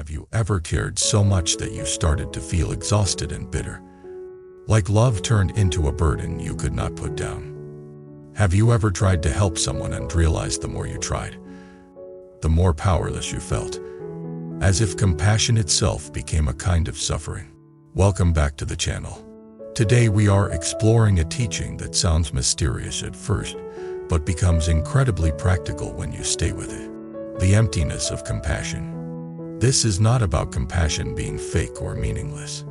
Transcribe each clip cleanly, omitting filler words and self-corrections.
Have you ever cared so much that you started to feel exhausted and bitter? Like love turned into a burden you could not put down? Have you ever tried to help someone and realized the more you tried, the more powerless you felt? As if compassion itself became a kind of suffering. Welcome back to the channel. Today we are exploring a teaching that sounds mysterious at first, but becomes incredibly practical when you stay with it. The emptiness of compassion. This is not about compassion being fake or meaningless.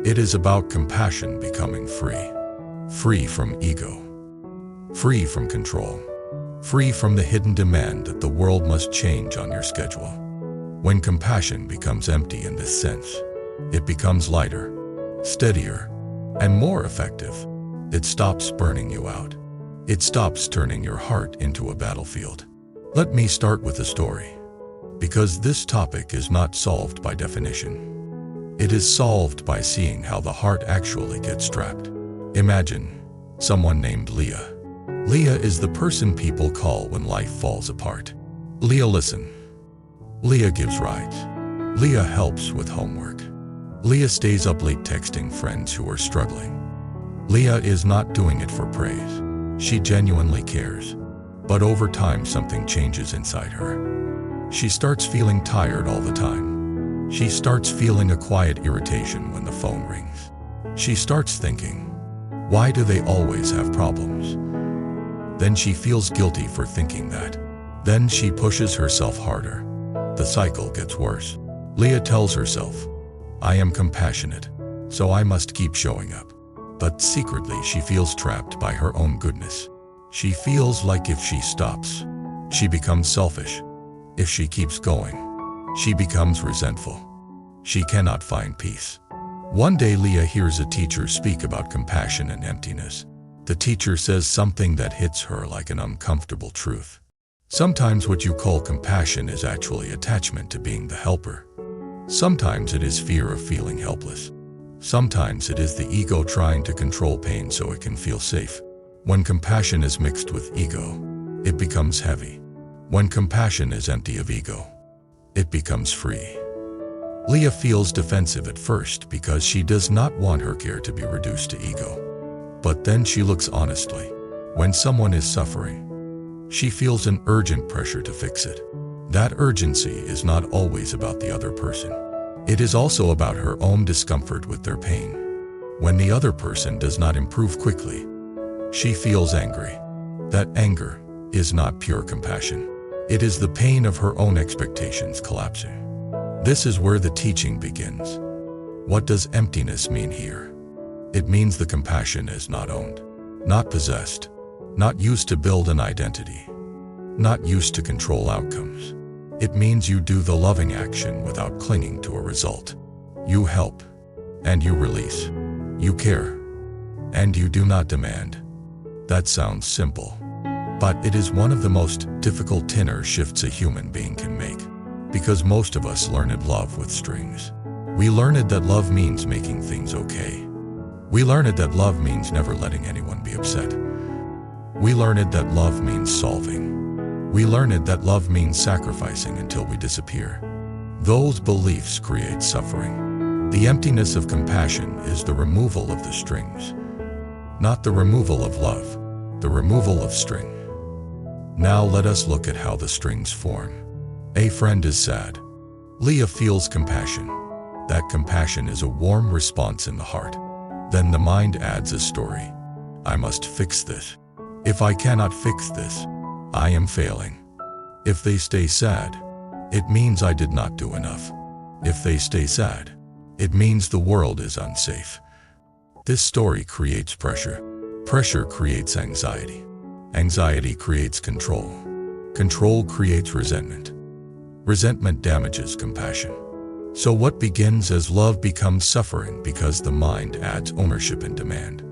It is about compassion becoming free. Free from ego. Free from control. Free from the hidden demand that the world must change on your schedule. When compassion becomes empty in this sense, it becomes lighter, steadier, and more effective. It stops burning you out. It stops turning your heart into a battlefield. Let me start with a story, because this topic is not solved by definition. It is solved by seeing how the heart actually gets trapped. Imagine someone named Leah. Leah is the person people call when life falls apart. Leah listens. Leah gives rides. Leah helps with homework. Leah stays up late texting friends who are struggling. Leah is not doing it for praise. She genuinely cares. But over time something changes inside her. She starts feeling tired all the time. She starts feeling a quiet irritation when the phone rings. She starts thinking, why do they always have problems? Then she feels guilty for thinking that. Then she pushes herself harder. The cycle gets worse. Leah tells herself, I am compassionate, so I must keep showing up. But secretly she feels trapped by her own goodness. She feels like if she stops, she becomes selfish. If she keeps going, she becomes resentful. She cannot find peace. One day Leah hears a teacher speak about compassion and emptiness. The teacher says something that hits her like an uncomfortable truth. Sometimes what you call compassion is actually attachment to being the helper. Sometimes it is fear of feeling helpless. Sometimes it is the ego trying to control pain so it can feel safe. When compassion is mixed with ego, it becomes heavy. When compassion is empty of ego, it becomes free. Leah feels defensive at first because she does not want her care to be reduced to ego. But then she looks honestly. When someone is suffering, she feels an urgent pressure to fix it. That urgency is not always about the other person. It is also about her own discomfort with their pain. When the other person does not improve quickly, she feels angry. That anger is not pure compassion. It is the pain of her own expectations collapsing. This is where the teaching begins. What does emptiness mean here? It means the compassion is not owned, not possessed, not used to build an identity, not used to control outcomes. It means you do the loving action without clinging to a result. You help, and you release. You care, and you do not demand. That sounds simple, but it is one of the most difficult inner shifts a human being can make, because most of us learn love with strings. We learn that love means making things okay. We learn that love means never letting anyone be upset. We learn that love means solving. We learn that love means sacrificing until we disappear. Those beliefs create suffering. The emptiness of compassion is the removal of the strings. Not the removal of love, the removal of string. Now let us look at how the strings form. A friend is sad. Leah feels compassion. That compassion is a warm response in the heart. Then the mind adds a story. I must fix this. If I cannot fix this, I am failing. If they stay sad, it means I did not do enough. If they stay sad, it means the world is unsafe. This story creates pressure. Pressure creates anxiety. Anxiety creates control. Control creates resentment. Resentment damages compassion. So what begins as love becomes suffering because the mind adds ownership and demand.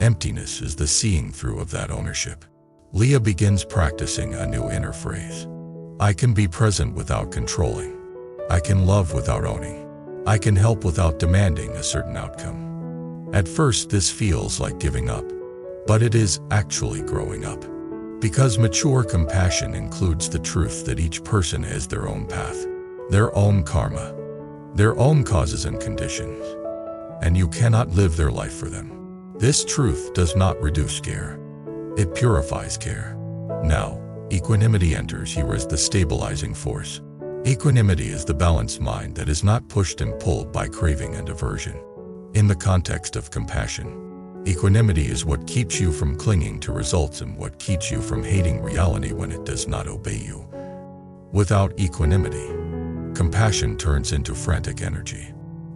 Emptiness is the seeing through of that ownership. Leah begins practicing a new inner phrase. I can be present without controlling. I can love without owning. I can help without demanding a certain outcome. At first this feels like giving up, but it is actually growing up. Because mature compassion includes the truth that each person has their own path, their own karma, their own causes and conditions, and you cannot live their life for them. This truth does not reduce care. It purifies care. Now, equanimity enters here as the stabilizing force. Equanimity is the balanced mind that is not pushed and pulled by craving and aversion. In the context of compassion, equanimity is what keeps you from clinging to results and what keeps you from hating reality when it does not obey you. Without equanimity, compassion turns into frantic energy.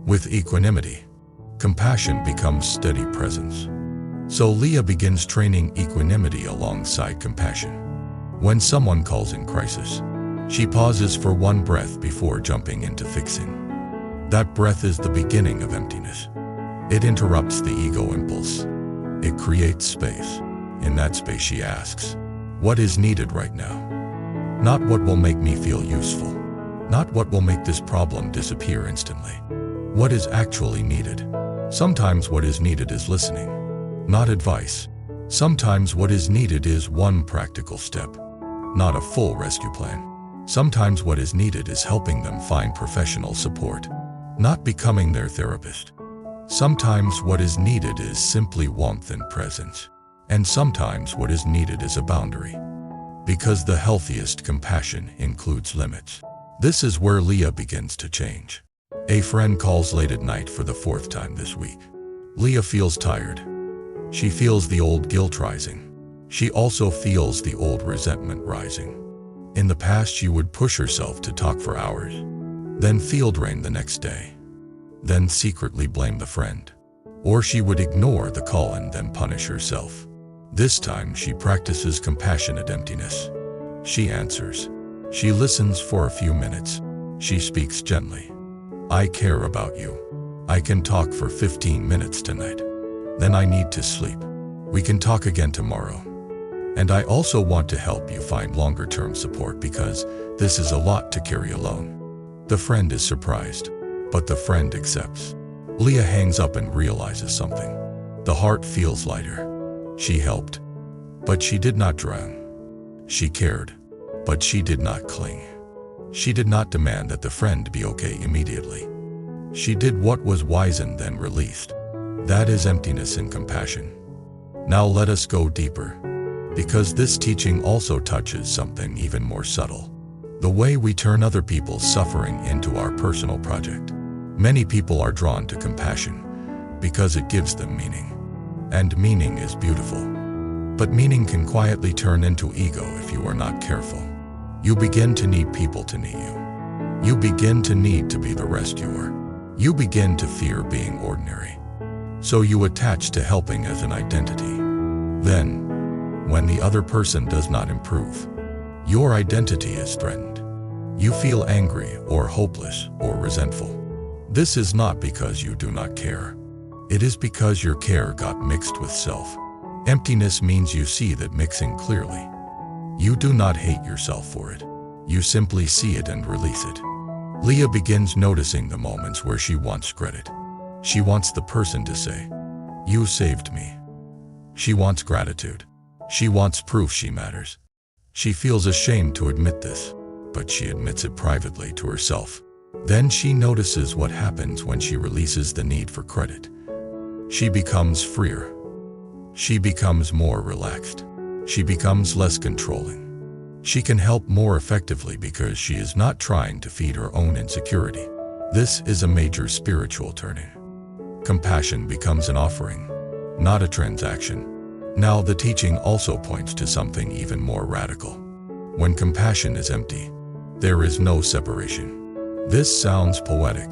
With equanimity, compassion becomes steady presence. So Leah begins training equanimity alongside compassion. When someone calls in crisis, she pauses for one breath before jumping into fixing. That breath is the beginning of emptiness. It interrupts the ego impulse. It creates space. In that space she asks, what is needed right now? Not what will make me feel useful. Not what will make this problem disappear instantly. What is actually needed? Sometimes what is needed is listening, not advice. Sometimes what is needed is one practical step, not a full rescue plan. Sometimes what is needed is helping them find professional support, not becoming their therapist. Sometimes what is needed is simply warmth and presence. And sometimes what is needed is a boundary. Because the healthiest compassion includes limits. This is where Leah begins to change. A friend calls late at night for the 4th time this week. Leah feels tired. She feels the old guilt rising. She also feels the old resentment rising. In the past, she would push herself to talk for hours, then feel drained the next day, then secretly blame the friend. Or she would ignore the call and then punish herself. This time, she practices compassionate emptiness. She answers. She listens for a few minutes. She speaks gently. I care about you. I can talk for 15 minutes tonight. Then I need to sleep. We can talk again tomorrow. And I also want to help you find longer-term support because this is a lot to carry alone. The friend is surprised, but the friend accepts. Leah hangs up and realizes something. The heart feels lighter. She helped, but she did not drown. She cared, but she did not cling. She did not demand that the friend be okay immediately. She did what was wise and then released. That is emptiness and compassion. Now let us go deeper, because this teaching also touches something even more subtle. The way we turn other people's suffering into our personal project. Many people are drawn to compassion because it gives them meaning. And meaning is beautiful. But meaning can quietly turn into ego if you are not careful. You begin to need people to need you. You begin to need to be the rescuer. You begin to fear being ordinary. So you attach to helping as an identity. Then, when the other person does not improve, your identity is threatened. You feel angry or hopeless or resentful. This is not because you do not care. It is because your care got mixed with self. Emptiness means you see that mixing clearly. You do not hate yourself for it. You simply see it and release it. Leah begins noticing the moments where she wants credit. She wants the person to say, "You saved me." She wants gratitude. She wants proof she matters. She feels ashamed to admit this, but she admits it privately to herself. Then she notices what happens when she releases the need for credit. She becomes freer. She becomes more relaxed. She becomes less controlling. She can help more effectively because she is not trying to feed her own insecurity. This is a major spiritual turning. Compassion becomes an offering, not a transaction. Now the teaching also points to something even more radical. When compassion is empty, there is no separation. This sounds poetic,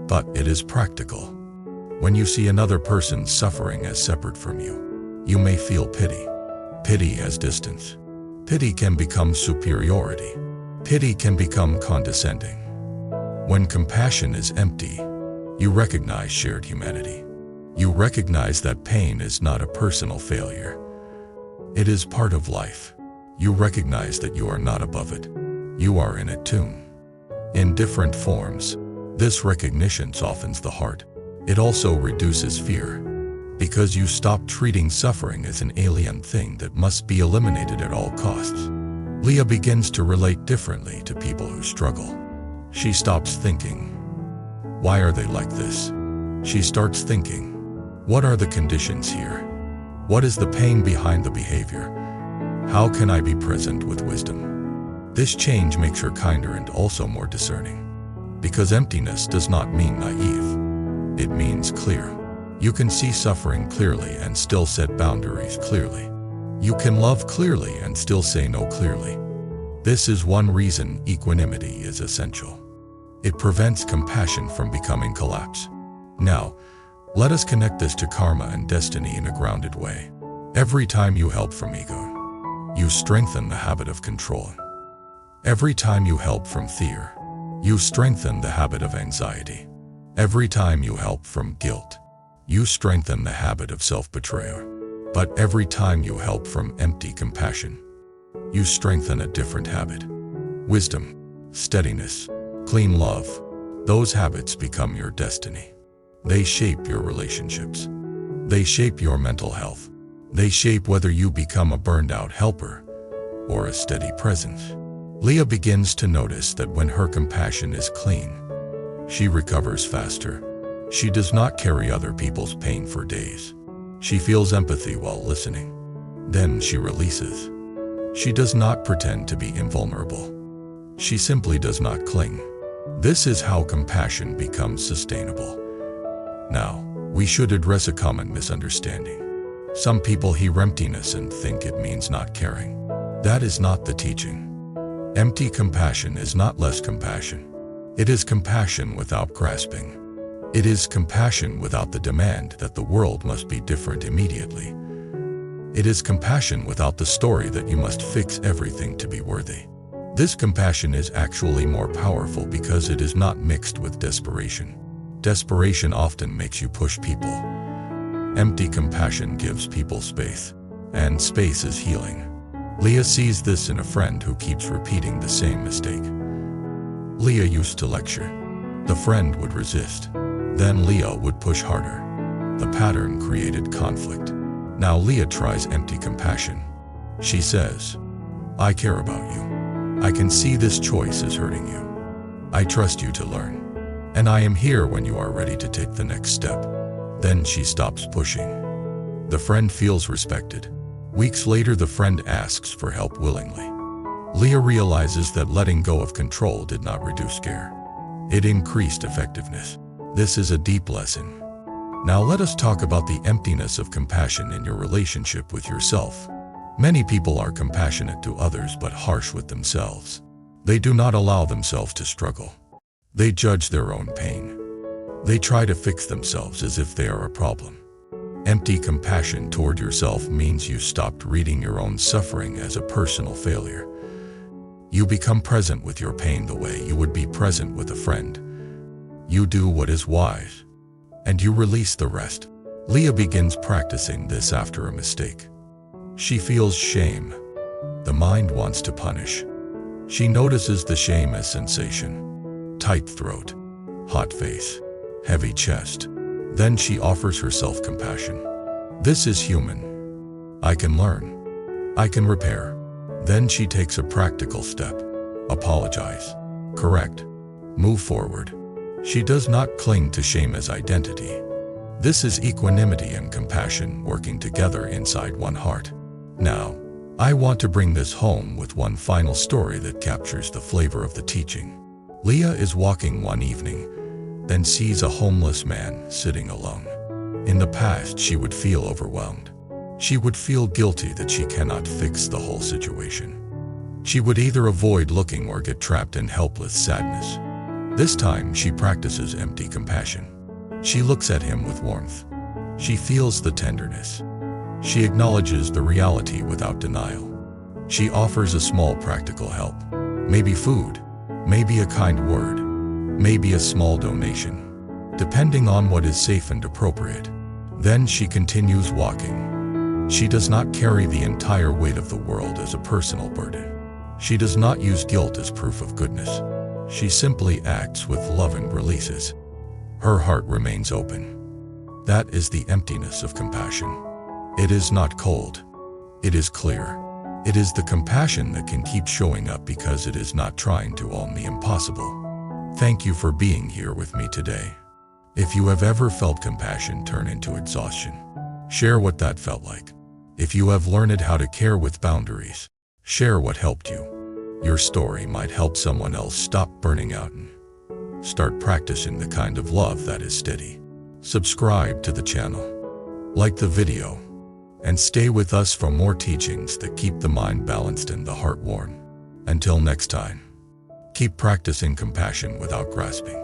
but it is practical. When you see another person's suffering as separate from you, you may feel pity. Pity has distance. Pity can become superiority. Pity can become condescending. When compassion is empty, you recognize shared humanity. You recognize that pain is not a personal failure. It is part of life. You recognize that you are not above it. You are in it too. In different forms, this recognition softens the heart. It also reduces fear, because you stop treating suffering as an alien thing that must be eliminated at all costs. Leah begins to relate differently to people who struggle. She stops thinking, Why are they like this? She starts thinking, what are the conditions here? What is the pain behind the behavior? How can I be present with wisdom? This change makes her kinder and also more discerning. Because emptiness does not mean naive. It means clear. You can see suffering clearly and still set boundaries clearly. You can love clearly and still say no clearly. This is one reason equanimity is essential. It prevents compassion from becoming collapse. Now, let us connect this to karma and destiny in a grounded way. Every time you help from ego, you strengthen the habit of control. Every time you help from fear, you strengthen the habit of anxiety. Every time you help from guilt, you strengthen the habit of self-betrayal. But every time you help from empty compassion, you strengthen a different habit. Wisdom, steadiness, clean love, those habits become your destiny. They shape your relationships. They shape your mental health. They shape whether you become a burned-out helper or a steady presence. Leah begins to notice that when her compassion is clean, she recovers faster. She does not carry other people's pain for days. She feels empathy while listening. Then she releases. She does not pretend to be invulnerable. She simply does not cling. This is how compassion becomes sustainable. Now, we should address a common misunderstanding. Some people hear emptiness and think it means not caring. That is not the teaching. Empty compassion is not less compassion. It is compassion without grasping. It is compassion without the demand that the world must be different immediately. It is compassion without the story that you must fix everything to be worthy. This compassion is actually more powerful because it is not mixed with desperation. Desperation often makes you push people. Empty compassion gives people space, and space is healing. Leah sees this in a friend who keeps repeating the same mistake. Leah used to lecture. The friend would resist. Then Leah would push harder. The pattern created conflict. Now Leah tries empty compassion. She says, I care about you. I can see this choice is hurting you. I trust you to learn. And I am here when you are ready to take the next step. Then she stops pushing. The friend feels respected. Weeks later, the friend asks for help willingly. Leah realizes that letting go of control did not reduce care. It increased effectiveness. This is a deep lesson. Now let us talk about the emptiness of compassion in your relationship with yourself. Many people are compassionate to others but harsh with themselves. They do not allow themselves to struggle. They judge their own pain. They try to fix themselves as if they are a problem. Empty compassion toward yourself means you stopped reading your own suffering as a personal failure. You become present with your pain the way you would be present with a friend. You do what is wise, and you release the rest. Leah begins practicing this after a mistake. She feels shame. The mind wants to punish. She notices the shame as sensation. Tight throat, hot face, heavy chest. Then she offers herself compassion. This is human. I can learn. I can repair. Then she takes a practical step. Apologize. Correct. Move forward. She does not cling to shame as identity. This is equanimity and compassion working together inside one heart. Now, I want to bring this home with one final story that captures the flavor of the teaching. Leah is walking one evening, then sees a homeless man sitting alone. In the past, she would feel overwhelmed. She would feel guilty that she cannot fix the whole situation. She would either avoid looking or get trapped in helpless sadness. This time, she practices empty compassion. She looks at him with warmth. She feels the tenderness. She acknowledges the reality without denial. She offers a small practical help. Maybe food, maybe a kind word, maybe a small donation, depending on what is safe and appropriate. Then she continues walking. She does not carry the entire weight of the world as a personal burden. She does not use guilt as proof of goodness. She simply acts with love and releases. Her heart remains open. That is the emptiness of compassion. It is not cold. It is clear. It is the compassion that can keep showing up because it is not trying to own the impossible. Thank you for being here with me today. If you have ever felt compassion turn into exhaustion, share what that felt like. If you have learned how to care with boundaries, share what helped you. Your story might help someone else stop burning out and start practicing the kind of love that is steady. Subscribe to the channel, like the video, and stay with us for more teachings that keep the mind balanced and the heart warm. Until next time, keep practicing compassion without grasping.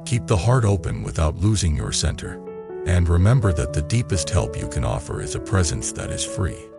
Keep the heart open without losing your center. And remember that the deepest help you can offer is a presence that is free.